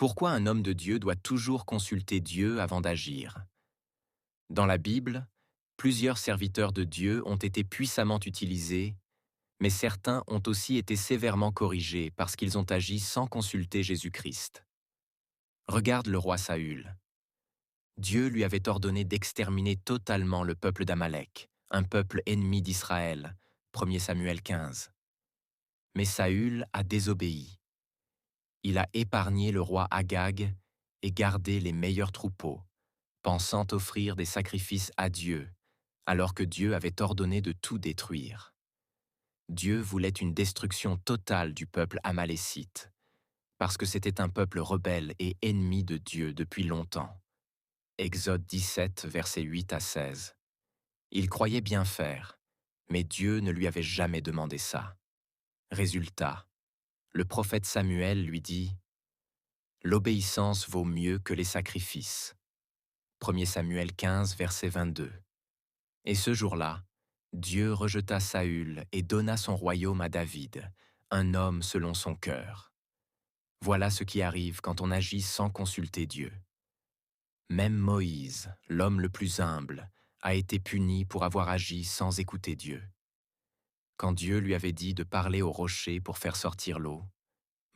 Pourquoi un homme de Dieu doit toujours consulter Dieu avant d'agir? Dans la Bible, plusieurs serviteurs de Dieu ont été puissamment utilisés, mais certains ont aussi été sévèrement corrigés parce qu'ils ont agi sans consulter Jésus-Christ. Regarde le roi Saül. Dieu lui avait ordonné d'exterminer totalement le peuple d'Amalek, un peuple ennemi d'Israël, 1 Samuel 15. Mais Saül a désobéi. Il a épargné le roi Agag et gardé les meilleurs troupeaux, pensant offrir des sacrifices à Dieu, alors que Dieu avait ordonné de tout détruire. Dieu voulait une destruction totale du peuple amalécite, parce que c'était un peuple rebelle et ennemi de Dieu depuis longtemps. Exode 17, versets 8 à 16. Il croyait bien faire, mais Dieu ne lui avait jamais demandé ça. Résultat, le prophète Samuel lui dit « L'obéissance vaut mieux que les sacrifices ». 1 Samuel 15, verset 22. Et ce jour-là, Dieu rejeta Saül et donna son royaume à David, un homme selon son cœur. Voilà ce qui arrive quand on agit sans consulter Dieu. Même Moïse, l'homme le plus humble, a été puni pour avoir agi sans écouter Dieu. Quand Dieu lui avait dit de parler au rocher pour faire sortir l'eau,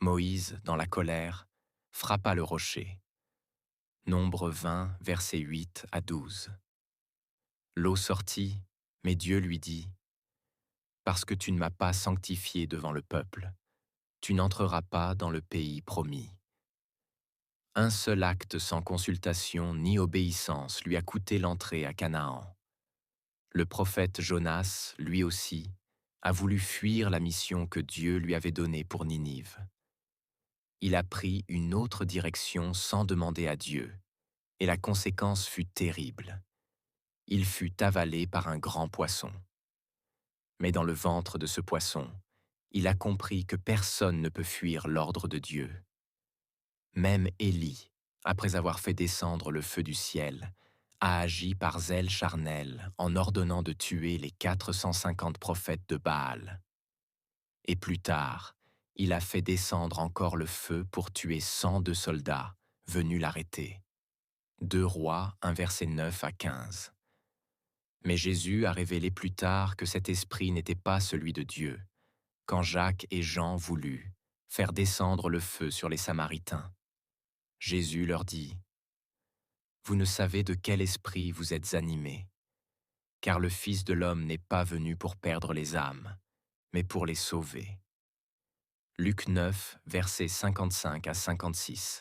Moïse, dans la colère, frappa le rocher. Nombre 20, versets 8 à 12. L'eau sortit, mais Dieu lui dit « Parce que tu ne m'as pas sanctifié devant le peuple, tu n'entreras pas dans le pays promis. » Un seul acte sans consultation ni obéissance lui a coûté l'entrée à Canaan. Le prophète Jonas, lui aussi, a voulu fuir la mission que Dieu lui avait donnée pour Ninive. Il a pris une autre direction sans demander à Dieu, et la conséquence fut terrible. Il fut avalé par un grand poisson. Mais dans le ventre de ce poisson, il a compris que personne ne peut fuir l'ordre de Dieu. Même Élie, après avoir fait descendre le feu du ciel, a agi par zèle charnel en ordonnant de tuer les 450 prophètes de Baal. Et plus tard, il a fait descendre encore le feu pour tuer 102 soldats venus l'arrêter. 2 Rois 1 verset 9 à 15. Mais Jésus a révélé plus tard que cet esprit n'était pas celui de Dieu, quand Jacques et Jean voulurent faire descendre le feu sur les Samaritains. Jésus leur dit « Vous ne savez de quel esprit vous êtes animés, car le Fils de l'homme n'est pas venu pour perdre les âmes, mais pour les sauver. » Luc 9, versets 55 à 56.